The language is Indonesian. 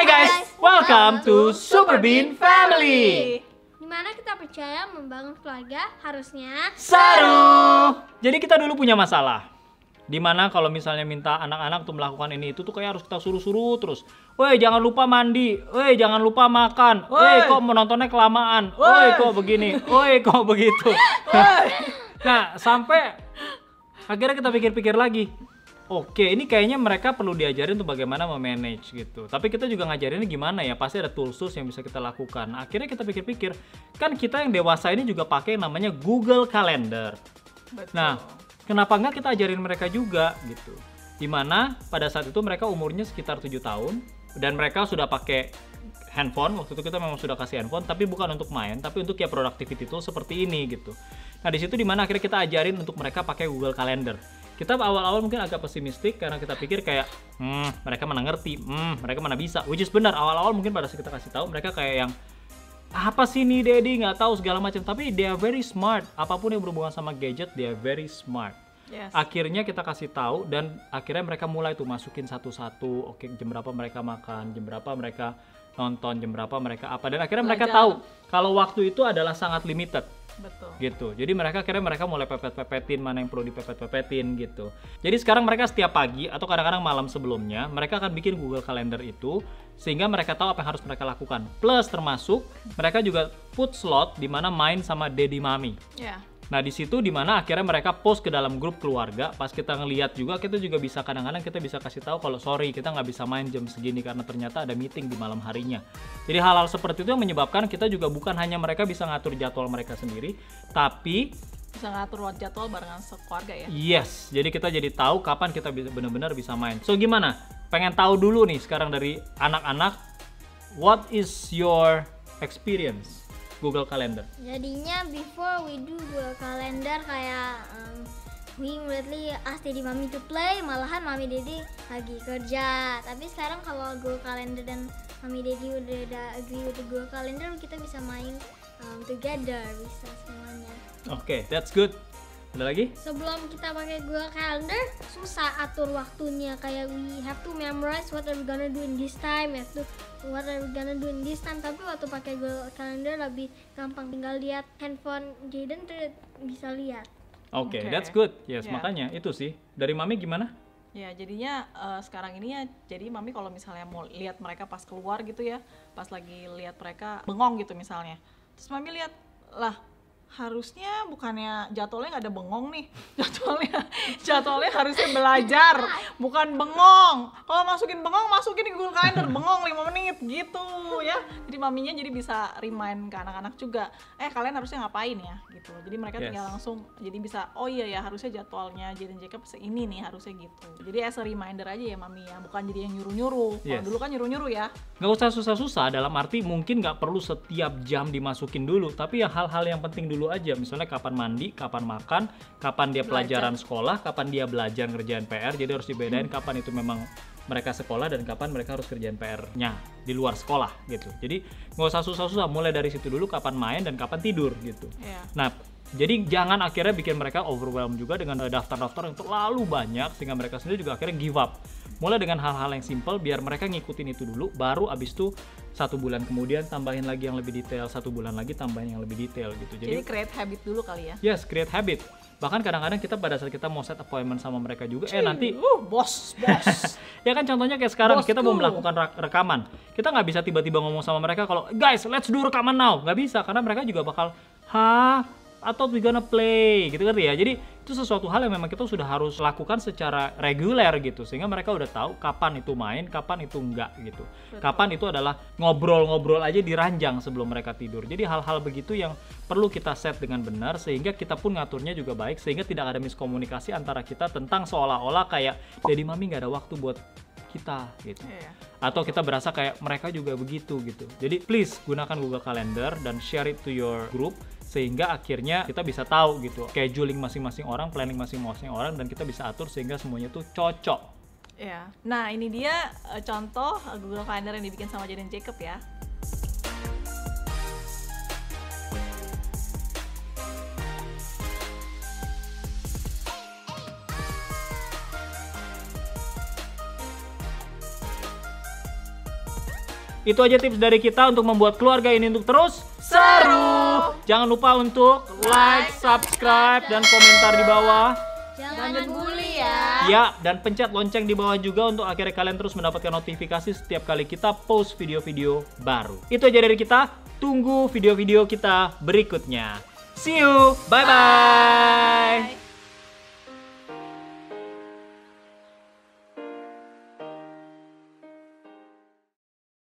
guys, welcome to Super Bean Family. Dimana kita percaya membangun keluarga harusnya Seru. Jadi kita dulu punya masalah. Dimana kalau misalnya minta anak-anak untuk melakukan ini itu tuh kayak harus kita suruh-suruh terus. Woi jangan lupa mandi, woi jangan lupa makan, woi kok menontonnya kelamaan, woi kok begini, woi kok begitu. Nah sampai akhirnya kita pikir-pikir lagi. Oke, ini kayaknya mereka perlu diajarin untuk bagaimana memanage gitu. Tapi kita juga ngajarinnya gimana ya, pasti ada tools yang bisa kita lakukan. Akhirnya kita pikir-pikir, kan kita yang dewasa ini juga pakai yang namanya Google Calendar. Betul. Nah, kenapa nggak kita ajarin mereka juga gitu. Dimana pada saat itu mereka umurnya sekitar 7 tahun, dan mereka sudah pakai handphone. Waktu itu kita memang sudah kasih handphone, tapi bukan untuk main, tapi untuk ya productivity tool seperti ini gitu. Nah, di situ dimana akhirnya kita ajarin untuk mereka pakai Google Calendar. Kita awal-awal mungkin agak pesimistik karena kita pikir kayak mereka mana ngerti, mereka mana bisa. Which is benar, awal-awal mungkin pada saat kita kasih tahu mereka kayak yang apa sih nih Daddy, nggak tahu segala macam. Tapi they are very smart. Apapun yang berhubungan sama gadget, they are very smart. Yes. Akhirnya kita kasih tahu dan akhirnya mereka mulai tuh masukin satu-satu. Oke, jam berapa mereka makan, jam berapa mereka nonton, jam berapa mereka apa. Dan akhirnya mereka tahu kalau waktu itu adalah sangat limited. Betul. Gitu. Jadi akhirnya mereka mulai pepet-pepetin mana yang perlu dipepet-pepetin gitu. Jadi sekarang mereka setiap pagi atau kadang-kadang malam sebelumnya mereka akan bikin Google Calendar itu sehingga mereka tahu apa yang harus mereka lakukan. Plus termasuk mereka juga put slot di mana main sama Daddy Mami. Ya. Nah di situ dimana akhirnya mereka post ke dalam grup keluarga. Pas kita ngeliat juga kita juga bisa kadang-kadang kita bisa kasih tahu kalau sorry kita nggak bisa main jam segini karena ternyata ada meeting di malam harinya. Jadi hal-hal seperti itu yang menyebabkan kita juga bukan hanya mereka bisa ngatur jadwal mereka sendiri, tapi Bisa ngatur jadwal barengan sekeluarga ya. yes, jadi kita jadi tahu kapan kita benar-benar bisa main. So gimana? Pengen tahu dulu nih sekarang dari anak-anak, what is your experience Google Calendar? Jadinya before we do Google Calendar kayak we immediately ask Daddy Mami to play, malahan Mami Daddy lagi kerja. Tapi sekarang kalau Google Calendar dan Mami Daddy udah agree with the Google Calendar, kita bisa main together, bisa semuanya. Oke, that's good. Ada lagi? Sebelum kita pakai Google Calendar, susah atur waktunya. Kayak we have to memorize what are we gonna do in this time, what are we gonna do in this time. Tapi waktu pakai Google Calendar lebih gampang, tinggal lihat handphone Jaden tuh bisa lihat. Oke, Oke. that's good. Yes, Yeah. makanya itu sih. Dari Mami gimana? Ya, jadinya sekarang ini ya, jadi Mami kalau misalnya mau lihat mereka pas keluar gitu ya, pas lagi lihat mereka bengong gitu misalnya. Terus Mami lihat, lah harusnya bukannya jadwalnya nggak ada bengong nih, jadwalnya harusnya belajar, bukan bengong. Kalau masukin bengong, masukin di Google Calendar, bengong 5 menit gitu ya. Jadi Maminya jadi bisa remind ke anak-anak juga, kalian harusnya ngapain ya gitu. Jadi mereka tinggal langsung jadi bisa, oh iya ya harusnya jadwalnya Jaden Jacob ini nih harusnya gitu. Jadi as a reminder aja ya Mami ya, bukan jadi yang nyuruh-nyuruh. Kalau dulu kan nyuruh-nyuruh ya. Nggak usah susah-susah, dalam arti mungkin nggak perlu setiap jam dimasukin dulu, tapi ya hal-hal yang penting dulu aja. Misalnya kapan mandi, kapan makan, kapan dia pelajaran sekolah, kapan dia belajar ngerjain PR. Jadi harus dibedain kapan itu memang mereka sekolah dan kapan mereka harus kerjain PR-nya di luar sekolah gitu. Jadi nggak usah susah-susah, mulai dari situ dulu kapan main dan kapan tidur gitu. Nah, jadi jangan akhirnya bikin mereka overwhelmed juga dengan daftar-daftar yang terlalu banyak sehingga mereka sendiri juga akhirnya give up. Mulai dengan hal-hal yang simple biar mereka ngikutin itu dulu, baru abis itu 1 bulan kemudian tambahin lagi yang lebih detail, 1 bulan lagi tambahin yang lebih detail gitu. Jadi create habit dulu kali ya. Yes, create habit. Bahkan kadang-kadang kita pada saat kita mau set appointment sama mereka juga, nanti bos. ya kan contohnya kayak sekarang kita mau melakukan rekaman, kita nggak bisa tiba-tiba ngomong sama mereka kalau guys let's do rekaman now, nggak bisa karena mereka juga bakal atau we gonna play gitu kan ya. Jadi itu sesuatu hal yang memang kita sudah harus lakukan secara reguler gitu sehingga mereka udah tahu kapan itu main, kapan itu enggak gitu. Betul. Kapan itu adalah ngobrol-ngobrol aja di ranjang sebelum mereka tidur. Jadi hal-hal begitu yang perlu kita set dengan benar sehingga kita pun ngaturnya juga baik sehingga tidak ada miskomunikasi antara kita tentang seolah-olah kayak Daddy Mami nggak ada waktu buat kita gitu. Atau kita berasa kayak mereka juga begitu gitu. Jadi please gunakan Google Calendar dan share it to your group sehingga akhirnya kita bisa tahu gitu scheduling masing-masing orang, planning masing-masing orang dan kita bisa atur sehingga semuanya tuh cocok. Ya. Nah, ini dia contoh Google Calendar yang dibikin sama Jaden Jacob ya. Itu aja tips dari kita untuk membuat keluarga ini untuk terus seru. Jangan lupa untuk like, subscribe, dan komentar di bawah. Jangan bully ya. Ya, dan pencet lonceng di bawah juga untuk akhirnya kalian terus mendapatkan notifikasi setiap kali kita post video-video baru. Itu aja dari kita. Tunggu video-video kita berikutnya. See you. Bye-bye.